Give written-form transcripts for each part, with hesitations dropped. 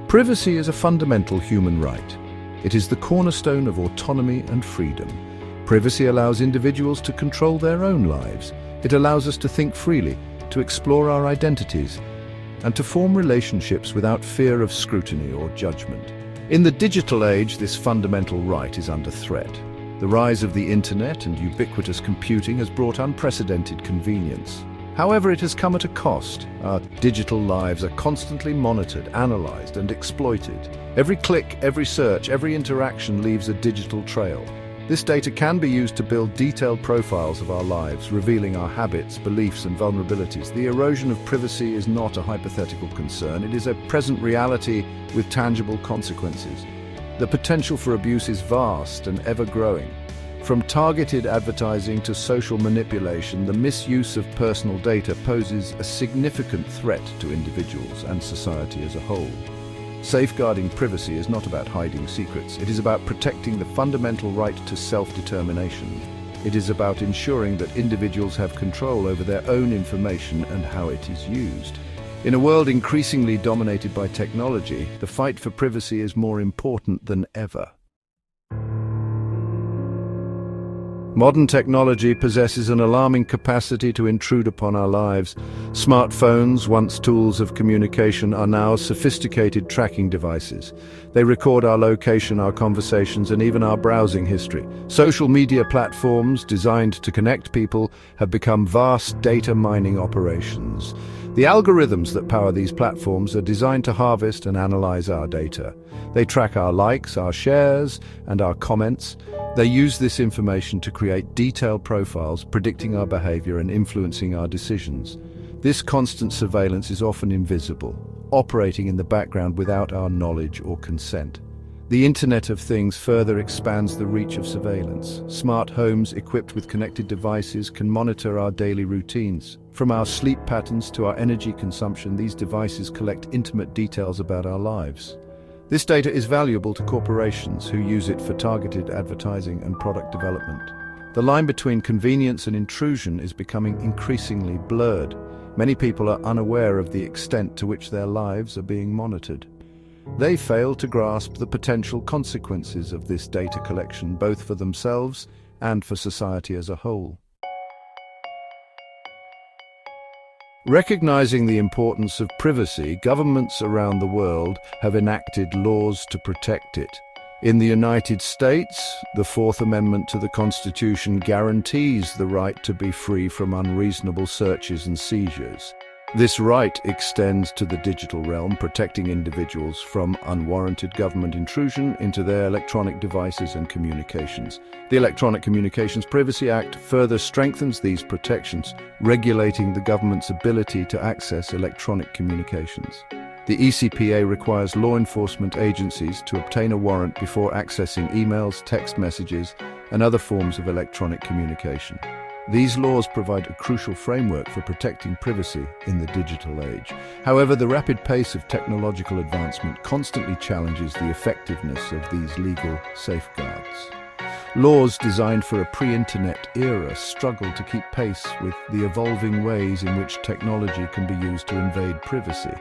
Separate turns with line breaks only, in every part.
Privacy is a fundamental human right. It is the cornerstone of autonomy and freedom. Privacy allows individuals to control their own lives. It allows us to think freely, to explore our identities, and to form relationships without fear of scrutiny or judgment. In the digital age, this fundamental right is under threat. The rise of the internet and ubiquitous computing has brought unprecedented convenience. However, it has come at a cost. Our digital lives are constantly monitored, analyzed, and exploited. Every click, every search, every interaction leaves a digital trail. This data can be used to build detailed profiles of our lives, revealing our habits, beliefs, and vulnerabilities. The erosion of privacy is not a hypothetical concern. It is a present reality with tangible consequences. The potential for abuse is vast and ever-growing. From targeted advertising to social manipulation, the misuse of personal data poses a significant threat to individuals and society as a whole. Safeguarding privacy is not about hiding secrets. It is about protecting the fundamental right to self-determination. It is about ensuring that individuals have control over their own information and how it is used. In a world increasingly dominated by technology, the fight for privacy is more important than ever. Modern technology possesses an alarming capacity to intrude upon our lives. Smartphones, once tools of communication, are now sophisticated tracking devices. They record our location, our conversations, and even our browsing history. Social media platforms, designed to connect people, have become vast data mining operations. The algorithms that power these platforms are designed to harvest and analyze our data. They track our likes, our shares, and our comments. They use this information to create detailed profiles, predicting our behavior and influencing our decisions. This constant surveillance is often invisible, operating in the background without our knowledge or consent. The Internet of Things further expands the reach of surveillance. Smart homes equipped with connected devices can monitor our daily routines. From our sleep patterns to our energy consumption, these devices collect intimate details about our lives. This data is valuable to corporations who use it for targeted advertising and product development. The line between convenience and intrusion is becoming increasingly blurred. Many people are unaware of the extent to which their lives are being monitored. They fail to grasp the potential consequences of this data collection, both for themselves and for society as a whole. Recognizing the importance of privacy, governments around the world have enacted laws to protect it. In the United States, the Fourth Amendment to the Constitution guarantees the right to be free from unreasonable searches and seizures. This right extends to the digital realm, protecting individuals from unwarranted government intrusion into their electronic devices and communications. The Electronic Communications Privacy Act further strengthens these protections, regulating the government's ability to access electronic communications. The ECPA requires law enforcement agencies to obtain a warrant before accessing emails, text messages, and other forms of electronic communication. These laws provide a crucial framework for protecting privacy in the digital age. However, the rapid pace of technological advancement constantly challenges the effectiveness of these legal safeguards. Laws designed for a pre-internet era struggle to keep pace with the evolving ways in which technology can be used to invade privacy.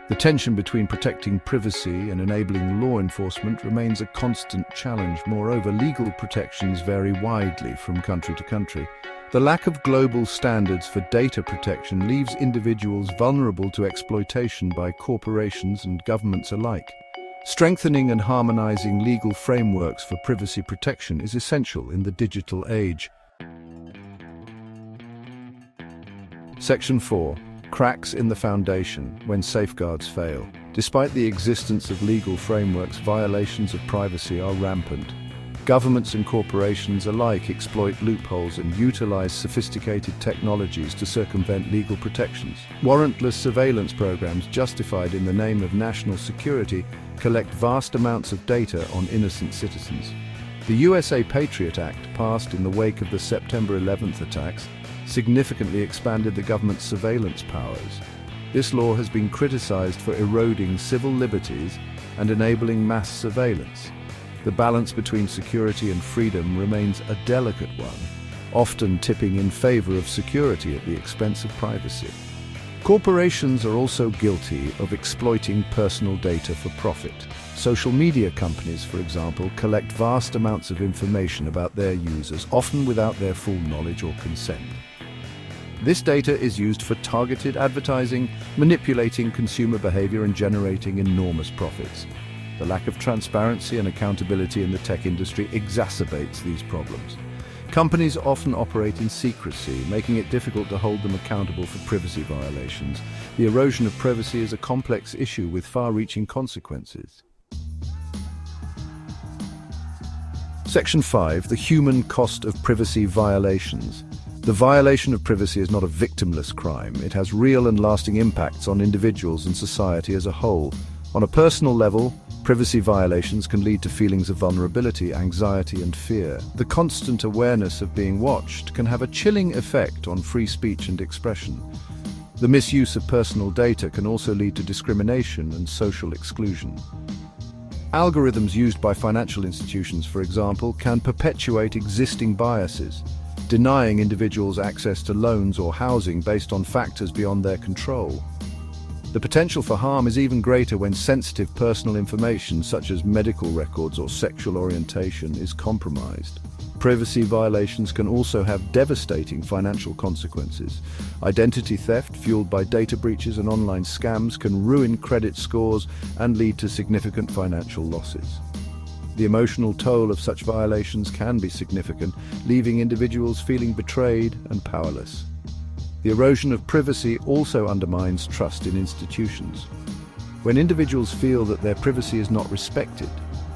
The tension between protecting privacy and enabling law enforcement remains a constant challenge. Moreover, legal protections vary widely from country to country. The lack of global standards for data protection leaves individuals vulnerable to exploitation by corporations and governments alike. Strengthening and harmonizing legal frameworks for privacy protection is essential in the digital age. Section 4. Cracks in the foundation when safeguards fail. Despite the existence of legal frameworks, violations of privacy are rampant. Governments and corporations alike exploit loopholes and utilize sophisticated technologies to circumvent legal protections. Warrantless surveillance programs justified in the name of national security collect vast amounts of data on innocent citizens. The USA Patriot Act, passed in the wake of the September 11th attacks, significantly expanded the government's surveillance powers. This law has been criticized for eroding civil liberties and enabling mass surveillance. The balance between security and freedom remains a delicate one, often tipping in favor of security at the expense of privacy. Corporations are also guilty of exploiting personal data for profit. Social media companies, for example, collect vast amounts of information about their users, often without their full knowledge or consent. This data is used for targeted advertising, manipulating consumer behavior and generating enormous profits. The lack of transparency and accountability in the tech industry exacerbates these problems. Companies often operate in secrecy, making it difficult to hold them accountable for privacy violations. The erosion of privacy is a complex issue with far-reaching consequences. Section 5. The human cost of privacy violations. The violation of privacy is not a victimless crime. It has real and lasting impacts on individuals and society as a whole. On a personal level, privacy violations can lead to feelings of vulnerability, anxiety, and fear. The constant awareness of being watched can have a chilling effect on free speech and expression. The misuse of personal data can also lead to discrimination and social exclusion. Algorithms used by financial institutions, for example, can perpetuate existing biases, denying individuals access to loans or housing based on factors beyond their control. The potential for harm is even greater when sensitive personal information such as medical records or sexual orientation is compromised. Privacy violations can also have devastating financial consequences. Identity theft, fueled by data breaches and online scams, can ruin credit scores and lead to significant financial losses. The emotional toll of such violations can be significant, leaving individuals feeling betrayed and powerless. The erosion of privacy also undermines trust in institutions. When individuals feel that their privacy is not respected,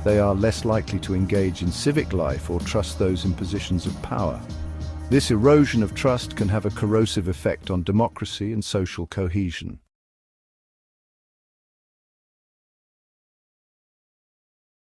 they are less likely to engage in civic life or trust those in positions of power. This erosion of trust can have a corrosive effect on democracy and social cohesion.